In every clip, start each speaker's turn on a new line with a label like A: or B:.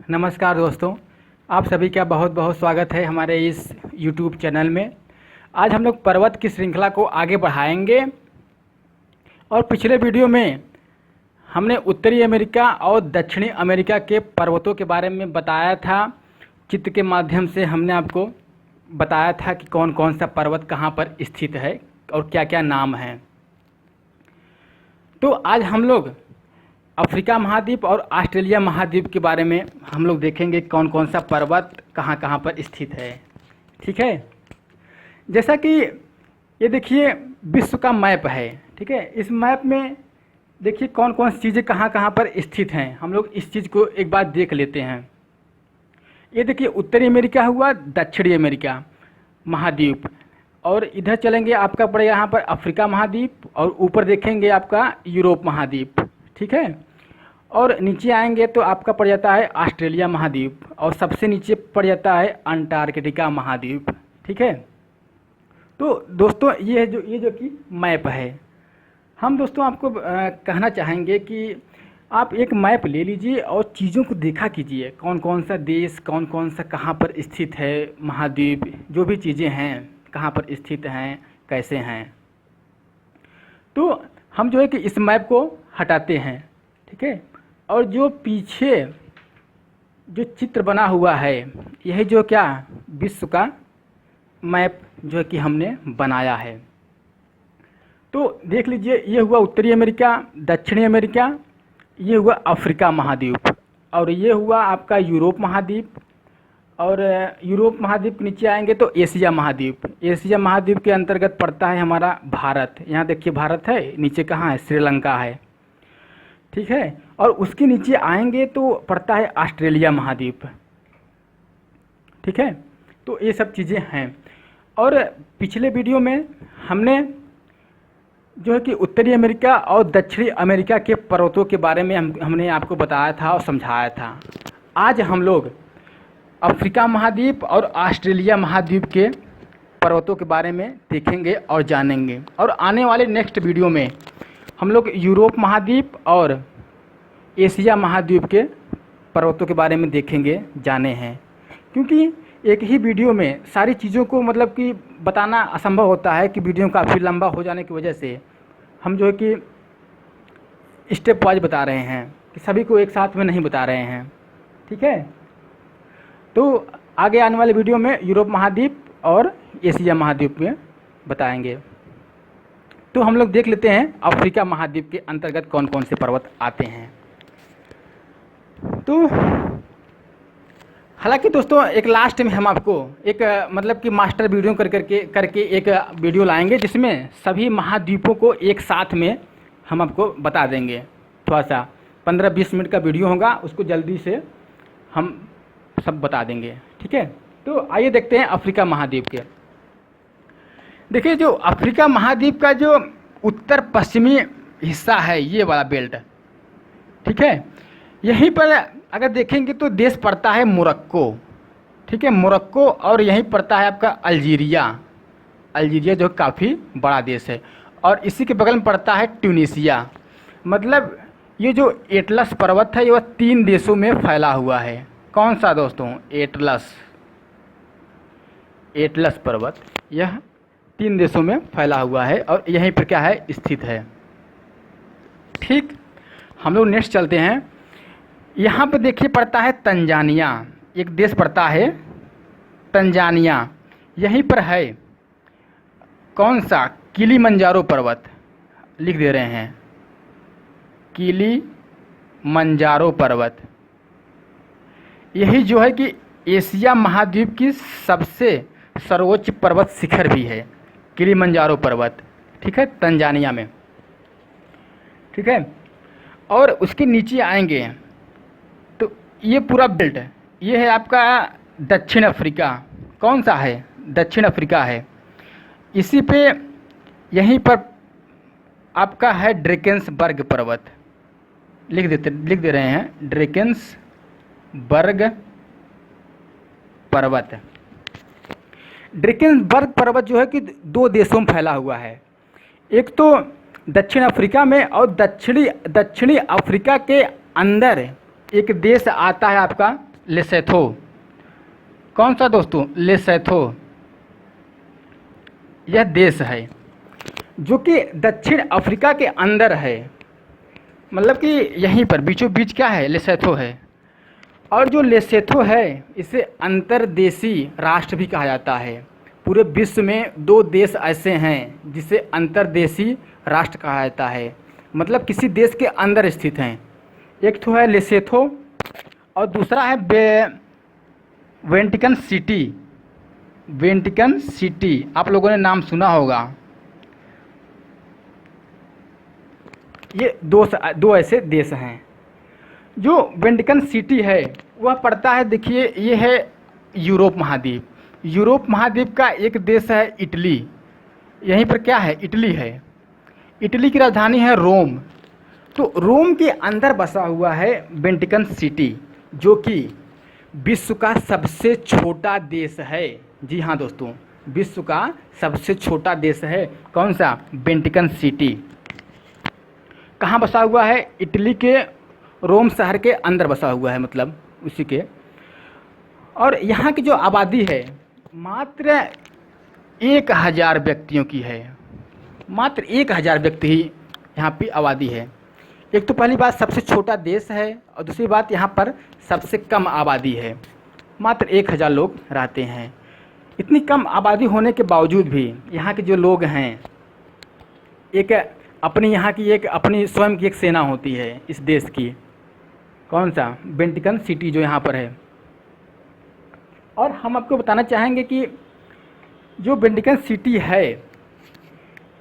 A: नमस्कार दोस्तों, आप सभी का बहुत बहुत स्वागत है हमारे इस YouTube चैनल में। आज हम लोग पर्वत की श्रृंखला को आगे बढ़ाएंगे और पिछले वीडियो में हमने उत्तरी अमेरिका और दक्षिणी अमेरिका के पर्वतों के बारे में बताया था। चित्र के माध्यम से हमने आपको बताया था कि कौन कौन सा पर्वत कहाँ पर स्थित है और क्या क्या नाम हैं। तो आज हम लोग अफ्रीका महाद्वीप और ऑस्ट्रेलिया महाद्वीप के बारे में हम लोग देखेंगे कौन कौन सा पर्वत कहाँ कहाँ पर स्थित है। ठीक है, जैसा कि ये देखिए विश्व का मैप है। ठीक है, इस मैप में देखिए कौन कौन सी चीज़ें कहाँ कहाँ पर स्थित हैं। हम लोग इस चीज़ को एक बार देख लेते हैं। ये देखिए उत्तरी अमेरिका हुआ, दक्षिणी अमेरिका महाद्वीप, और इधर चलेंगे आपका पड़ेगा यहाँ पर अफ्रीका महाद्वीप, और ऊपर देखेंगे आपका यूरोप महाद्वीप। ठीक है, और नीचे आएंगे तो आपका पड़ जाता है ऑस्ट्रेलिया महाद्वीप, और सबसे नीचे पड़ जाता है अंटार्कटिका महाद्वीप। ठीक है, तो दोस्तों ये जो कि मैप है, हम दोस्तों आपको कहना चाहेंगे कि आप एक मैप ले लीजिए और चीज़ों को देखा कीजिए, कौन कौन सा देश कौन कौन सा कहाँ पर स्थित है, महाद्वीप जो भी चीज़ें हैं कहाँ पर स्थित हैं, कैसे हैं। तो हम जो है कि इस मैप को हटाते हैं। ठीक है, और जो पीछे जो चित्र बना हुआ है, यह जो क्या विश्व का मैप जो है कि हमने बनाया है। तो देख लीजिए, ये हुआ उत्तरी अमेरिका, दक्षिणी अमेरिका, ये हुआ अफ्रीका महाद्वीप, और ये हुआ आपका यूरोप महाद्वीप, और यूरोप महाद्वीप के नीचे आएंगे तो एशिया महाद्वीप। एशिया महाद्वीप के अंतर्गत पड़ता है हमारा भारत। यहाँ देखिए भारत है, नीचे कहाँ है, श्रीलंका है। ठीक है, और उसके नीचे आएंगे तो पड़ता है ऑस्ट्रेलिया महाद्वीप। ठीक है, तो ये सब चीज़ें हैं। और पिछले वीडियो में हमने जो है कि उत्तरी अमेरिका और दक्षिणी अमेरिका के पर्वतों के बारे में हमने आपको बताया था और समझाया था। आज हम लोग अफ्रीका महाद्वीप और ऑस्ट्रेलिया महाद्वीप के पर्वतों के बारे में देखेंगे और जानेंगे, और आने वाले नेक्स्ट वीडियो में हम लोग यूरोप महाद्वीप और एशिया महाद्वीप के पर्वतों के बारे में देखेंगे, जाने हैं। क्योंकि एक ही वीडियो में सारी चीज़ों को मतलब कि बताना असंभव होता है कि वीडियो काफ़ी लंबा हो जाने की वजह से हम जो है कि स्टेप वाइज बता रहे हैं, कि सभी को एक साथ में नहीं बता रहे हैं। ठीक है, तो आगे आने वाले वीडियो में यूरोप महाद्वीप और एशिया महाद्वीप में बताएंगे। तो हम लोग देख लेते हैं अफ्रीका महाद्वीप के अंतर्गत कौन कौन से पर्वत आते हैं। तो हालांकि दोस्तों एक लास्ट में हम आपको एक मतलब कि मास्टर वीडियो करके एक वीडियो लाएंगे, जिसमें सभी महाद्वीपों को एक साथ में हम आपको बता देंगे। थोड़ा सा 15-20 मिनट का वीडियो होगा, उसको जल्दी से हम सब बता देंगे। ठीक है, तो आइए देखते हैं अफ्रीका महाद्वीप के। देखिए जो अफ्रीका महाद्वीप का जो उत्तर पश्चिमी हिस्सा है, ये वाला बेल्ट, ठीक है, यहीं पर अगर देखेंगे तो देश पड़ता है मोरक्को। ठीक है, मोरक्को, और यहीं पड़ता है आपका अल्जीरिया। अल्जीरिया जो काफ़ी बड़ा देश है, और इसी के बगल में पड़ता है ट्यूनीसिया। मतलब ये जो एटलस पर्वत है, ये 3 देशों में फैला हुआ है। कौन सा दोस्तों? एटलस पर्वत, यह 3 देशों में फैला हुआ है, और यहीं पर क्या है, स्थित है। ठीक, हम लोग नेक्स्ट चलते हैं। यहाँ पर देखिए पड़ता है तंजानिया, एक देश पड़ता है तंजानिया। यहीं पर है कौन सा? किलीमंजारो पर्वत, लिख दे रहे हैं किलीमंजारो पर्वत। यही जो है कि एशिया महाद्वीप की सबसे सर्वोच्च पर्वत शिखर भी है, किलीमंजारो पर्वत। ठीक है, तंजानिया में। ठीक है, और उसके नीचे आएंगे तो ये पूरा बेल्ट, ये है आपका दक्षिण अफ्रीका। कौन सा है? दक्षिण अफ्रीका है। इसी पे यहीं पर आपका है ड्रेकेंसबर्ग पर्वत, लिख दे रहे हैं ड्रेकेंसबर्ग पर्वत। ड्रेकेंसबर्ग पर्वत जो है कि 2 देशों में फैला हुआ है, एक तो दक्षिण अफ्रीका में, और दक्षिणी अफ्रीका के अंदर एक देश आता है आपका लेसेथो। कौन सा दोस्तों? लेसेथो। यह देश है जो कि दक्षिण अफ्रीका के अंदर है, मतलब कि यहीं पर बीचों बीच क्या है? लेसेथो है। और जो लेसेथो है इसे अंतर्देशीय राष्ट्र भी कहा जाता है। पूरे विश्व में दो देश ऐसे हैं जिसे अंतर्देशीय राष्ट्र कहा जाता है, मतलब किसी देश के अंदर स्थित हैं। एक तो है लेसेथो और दूसरा है वेटिकन सिटी। वेटिकन सिटी आप लोगों ने नाम सुना होगा। ये दो ऐसे देश हैं। जो वेटिकन सिटी है वह पड़ता है, देखिए ये है यूरोप महाद्वीप। यूरोप महाद्वीप का एक देश है इटली। यहीं पर क्या है? इटली है। इटली की राजधानी है रोम। तो रोम के अंदर बसा हुआ है वेटिकन सिटी, जो कि विश्व का सबसे छोटा देश है। जी हाँ दोस्तों, विश्व का सबसे छोटा देश है। कौन सा? Vatican city. कहाँ बसा हुआ है? इटली के रोम शहर के अंदर बसा हुआ है, मतलब उसी के। और यहाँ की जो आबादी है मात्र 1000 व्यक्तियों की है। मात्र 1000 व्यक्ति ही यहाँ की आबादी है। एक तो पहली बात सबसे छोटा देश है, और दूसरी बात यहाँ पर सबसे कम आबादी है। मात्र 1000 लोग रहते हैं। इतनी कम आबादी होने के बावजूद भी यहाँ के जो लोग हैं, एक अपनी यहाँ की एक अपनी स्वयं की एक सेना होती है इस देश की। कौन सा? वेटिकन सिटी जो यहाँ पर है। और हम आपको बताना चाहेंगे कि जो वेटिकन सिटी है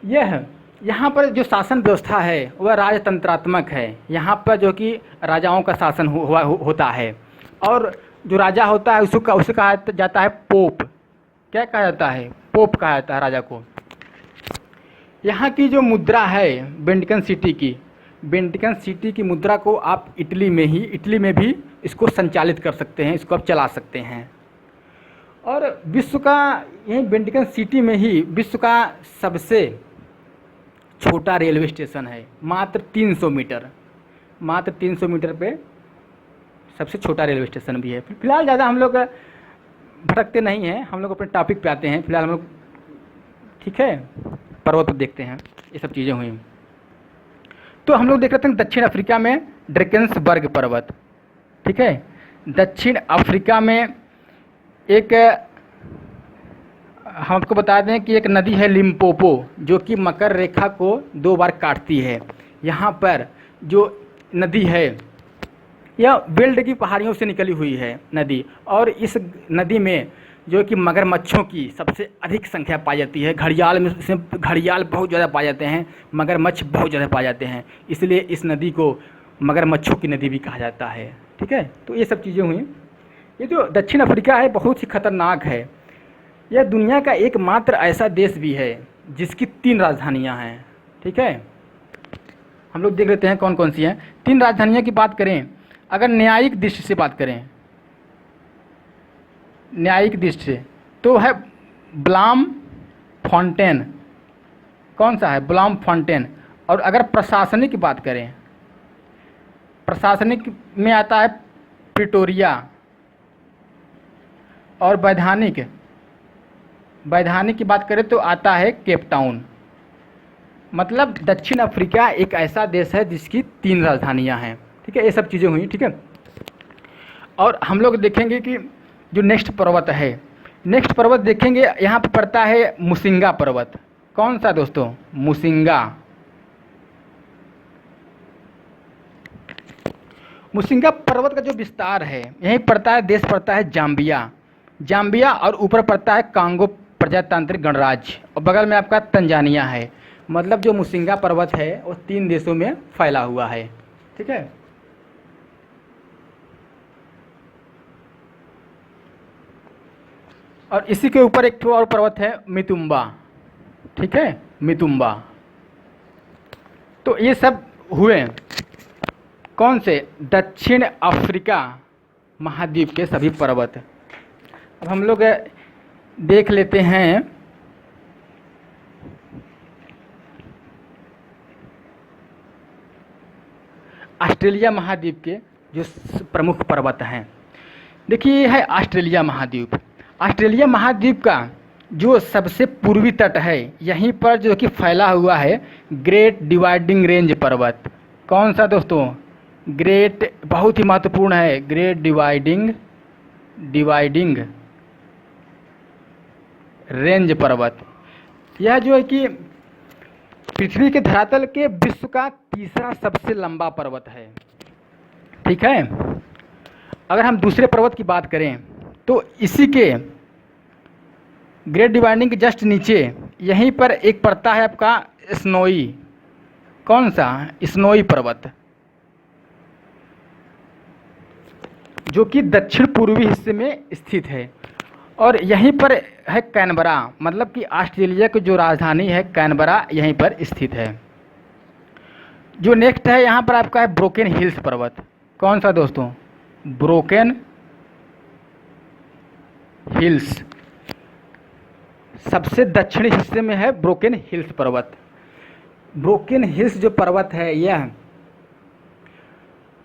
A: यह यहाँ पर जो शासन व्यवस्था है वह राजतंत्रात्मक है। यहाँ पर जो कि राजाओं का शासन होता है, और जो राजा होता है उसे कहा जाता है पोप। क्या कहा जाता है? पोप कहा जाता है राजा को। यहाँ की जो मुद्रा है वेटिकन सिटी की मुद्रा को आप इटली में भी इसको संचालित कर सकते हैं, इसको आप चला सकते हैं। और विश्व का यही वेटिकन सिटी में ही विश्व का सबसे छोटा रेलवे स्टेशन है। मात्र 300 मीटर पे सबसे छोटा रेलवे स्टेशन भी है। फिलहाल ज़्यादा हम लोग भटकते नहीं हैं, हम लोग अपने टॉपिक पे आते हैं। फिलहाल हम लोग ठीक है पर्वत पर देखते हैं, ये सब चीज़ें हुई। तो हम लोग देख रहे थे दक्षिण अफ्रीका में ड्रैकेंसबर्ग पर्वत। ठीक है, दक्षिण अफ्रीका में एक हम आपको बता दें कि एक नदी है लिम्पोपो, जो कि मकर रेखा को 2 बार काटती है। यहाँ पर जो नदी है यह वेल्ड की पहाड़ियों से निकली हुई है नदी, और इस नदी में जो कि मगरमच्छों की सबसे अधिक संख्या पाई जाती है। घड़ियाल में इसमें घड़ियाल बहुत ज़्यादा पाए जाते हैं, मगरमच्छ बहुत ज़्यादा पाए जाते हैं, इसलिए इस नदी को मगरमच्छों की नदी भी कहा जाता है। ठीक है, तो ये सब चीज़ें हुई। ये जो दक्षिण अफ्रीका है बहुत ही खतरनाक है। यह दुनिया का एकमात्र ऐसा देश भी है जिसकी 3 राजधानियाँ हैं। ठीक है, हम लोग देख लेते हैं कौन कौन सी हैं। 3 राजधानियों की बात करें, अगर न्यायिक दृष्टि से बात करें, न्यायिक दृष्टि से तो है ब्लाम फॉन्टेन। कौन सा है? ब्लाम फॉन्टेन। और अगर प्रशासनिक की बात करें, प्रशासनिक में आता है प्रिटोरिया। और वैधानिक की बात करें तो आता है केप टाउन। मतलब दक्षिण अफ्रीका एक ऐसा देश है जिसकी 3 राजधानियां हैं। ठीक है, ये सब चीज़ें हुई। ठीक है, और हम लोग देखेंगे कि जो नेक्स्ट पर्वत है, नेक्स्ट पर्वत देखेंगे यहाँ पर पड़ता है मुसिंगा पर्वत। कौन सा दोस्तों? मुसिंगा। मुसिंगा पर्वत का जो विस्तार है यहीं पड़ता है, देश पड़ता है जाम्बिया, और ऊपर पड़ता है कांगो प्रजातांत्रिक गणराज्य, और बगल में आपका तंजानिया है। मतलब जो मुसिंगा पर्वत है वो 3 देशों में फैला हुआ है। ठीक है, और इसी के ऊपर एक और पर्वत है मितुम्बा। ठीक है, मितुम्बा। तो ये सब हुए कौन से? दक्षिण अफ्रीका महाद्वीप के सभी पर्वत। अब हम लोग देख लेते हैं ऑस्ट्रेलिया महाद्वीप के जो प्रमुख पर्वत हैं। देखिए ये है ऑस्ट्रेलिया महाद्वीप। ऑस्ट्रेलिया महाद्वीप का जो सबसे पूर्वी तट है, यहीं पर जो कि फैला हुआ है ग्रेट डिवाइडिंग रेंज पर्वत। कौन सा दोस्तों? ग्रेट, बहुत ही महत्वपूर्ण है, ग्रेट डिवाइडिंग रेंज पर्वत। यह जो है कि पृथ्वी के धरातल के विश्व का तीसरा सबसे लंबा पर्वत है। ठीक है। अगर हम दूसरे पर्वत की बात करें तो इसी के ग्रेट डिवाइडिंग के जस्ट नीचे यहीं पर एक पड़ता है आपका स्नोई। कौन सा? स्नोई पर्वत, जो कि दक्षिण पूर्वी हिस्से में स्थित है। और यहीं पर है कैनबरा, मतलब कि ऑस्ट्रेलिया की जो राजधानी है कैनबरा यहीं पर स्थित है। जो नेक्स्ट है यहाँ पर आपका है ब्रोकन हिल्स पर्वत। कौन सा दोस्तों? ब्रोकन हिल्स, सबसे दक्षिणी हिस्से में है ब्रोकन हिल्स पर्वत। ब्रोकन हिल्स जो पर्वत है यह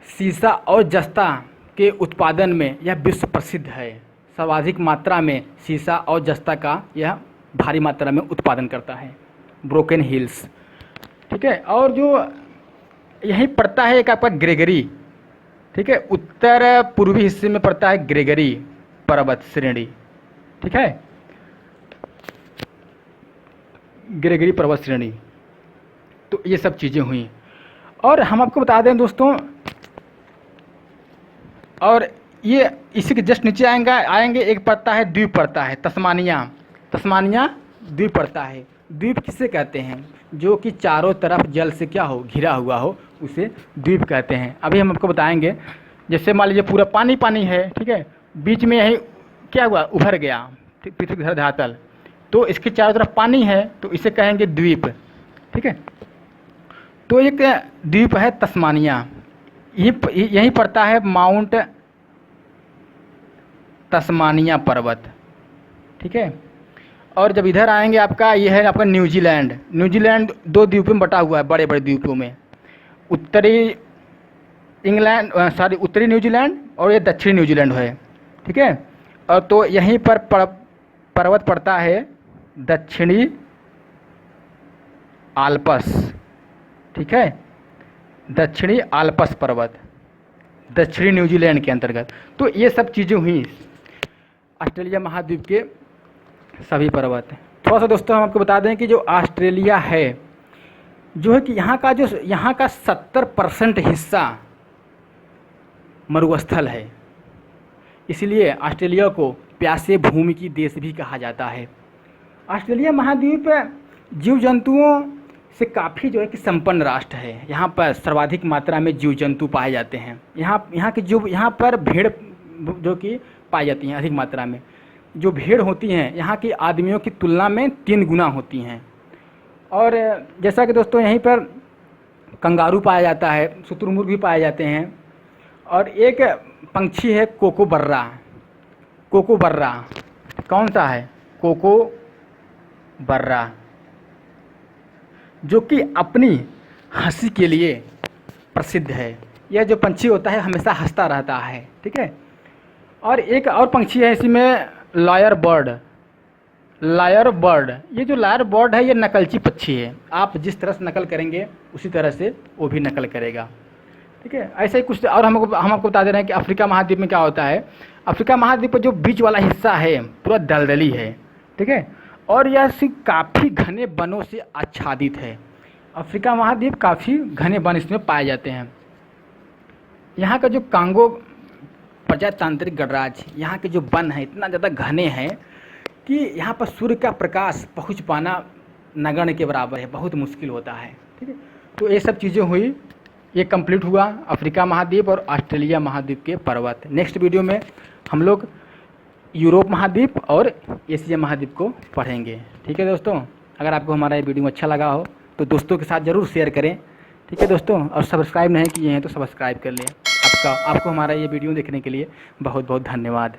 A: सीसा और जस्ता के उत्पादन में यह विश्व प्रसिद्ध है। सर्वाधिक मात्रा में सीसा और जस्ता का यह भारी मात्रा में उत्पादन करता है ब्रोकन हिल्स। ठीक है। और जो यहीं पड़ता है एक आपका ग्रेगरी। ठीक है, उत्तर पूर्वी हिस्से में पड़ता है ग्रेगरी पर्वत श्रेणी। ठीक है, ग्रेगरी पर्वत श्रेणी। तो ये सब चीज़ें हुई। और हम आपको बता दें दोस्तों, और ये इसी के जस्ट नीचे आएंगे एक पड़ता है द्वीप पड़ता है तस्मानिया द्वीप पड़ता है। द्वीप किसे कहते हैं? जो कि चारों तरफ जल से क्या हो, घिरा हुआ हो, उसे द्वीप कहते हैं। अभी हम आपको बताएंगे। जैसे मान लीजिए पूरा पानी पानी है, ठीक है, बीच में यही क्या हुआ, उभर गया पृथ्वी का धरातल, तो इसके चारों तरफ पानी है, तो इसे कहेंगे द्वीप। ठीक है, तो एक द्वीप है तस्मानिया, यहीं पड़ता है माउंट तस्मानिया पर्वत। ठीक है। और जब इधर आएंगे आपका ये है आपका न्यूजीलैंड दो द्वीपों में बटा हुआ है, बड़े बड़े द्वीपों में। उत्तरी न्यूजीलैंड और ये दक्षिणी न्यूजीलैंड है। ठीक है। और तो यहीं पर पर्वत पड़ता है दक्षिणी आल्प्स। ठीक है, दक्षिणी आल्प्स पर्वत दक्षिणी न्यूजीलैंड के अंतर्गत। तो ये सब चीज़ें हुई ऑस्ट्रेलिया महाद्वीप के सभी पर्वत। थोड़ा सा दोस्तों हम आपको बता दें कि जो ऑस्ट्रेलिया है, जो है कि यहाँ का 70% हिस्सा मरुस्थल है। इसलिए ऑस्ट्रेलिया को प्यासे भूमि की देश भी कहा जाता है। ऑस्ट्रेलिया महाद्वीप जीव जंतुओं से काफ़ी जो है कि संपन्न राष्ट्र है। यहाँ पर सर्वाधिक मात्रा में जीव जंतु पाए जाते हैं। यहाँ पर भेड़ जो कि पाई जाती हैं अधिक मात्रा में। जो भेड़ होती हैं यहाँ की आदमियों की तुलना में 3 गुना होती हैं। और जैसा कि दोस्तों यहीं पर कंगारू पाया जाता है, शुतुरमुर्ग भी पाए जाते हैं। और एक पंछी है कोकोबर्रा। कौन सा है? कोकोबर्रा, जो कि अपनी हंसी के लिए प्रसिद्ध है। यह जो पंछी होता है हमेशा हंसता रहता है। ठीक है। और एक और पंछी है इसी में लायर बर्ड। ये जो लायर बर्ड है ये नकलची पक्षी है। आप जिस तरह से नकल करेंगे उसी तरह से वो भी नकल करेगा। ठीक है। ऐसे ही कुछ और हम आपको बता दे रहे हैं कि अफ्रीका महाद्वीप में क्या होता है। अफ्रीका महाद्वीप पर जो बीच वाला हिस्सा है पूरा दलदली है। ठीक है। और यह काफ़ी घने वनों से आच्छादित है। अफ्रीका महाद्वीप काफ़ी घने वन इसमें पाए जाते हैं। यहाँ का जो कांगो प्रजातांत्रिक गणराज्य, यहाँ के जो वन हैं इतना ज़्यादा घने हैं कि यहाँ पर सूर्य का प्रकाश पहुँच पाना नगण्य के बराबर है, बहुत मुश्किल होता है। ठीक है। तो ये सब चीज़ें हुई, ये कंप्लीट हुआ अफ्रीका महाद्वीप और ऑस्ट्रेलिया महाद्वीप के पर्वत। नेक्स्ट वीडियो में हम लोग यूरोप महाद्वीप और एशिया महाद्वीप को पढ़ेंगे। ठीक है दोस्तों, अगर आपको हमारा ये वीडियो अच्छा लगा हो तो दोस्तों के साथ ज़रूर शेयर करें। ठीक है दोस्तों, और सब्सक्राइब नहीं किए हैं तो सब्सक्राइब कर लें। आपको हमारा ये वीडियो देखने के लिए बहुत बहुत धन्यवाद।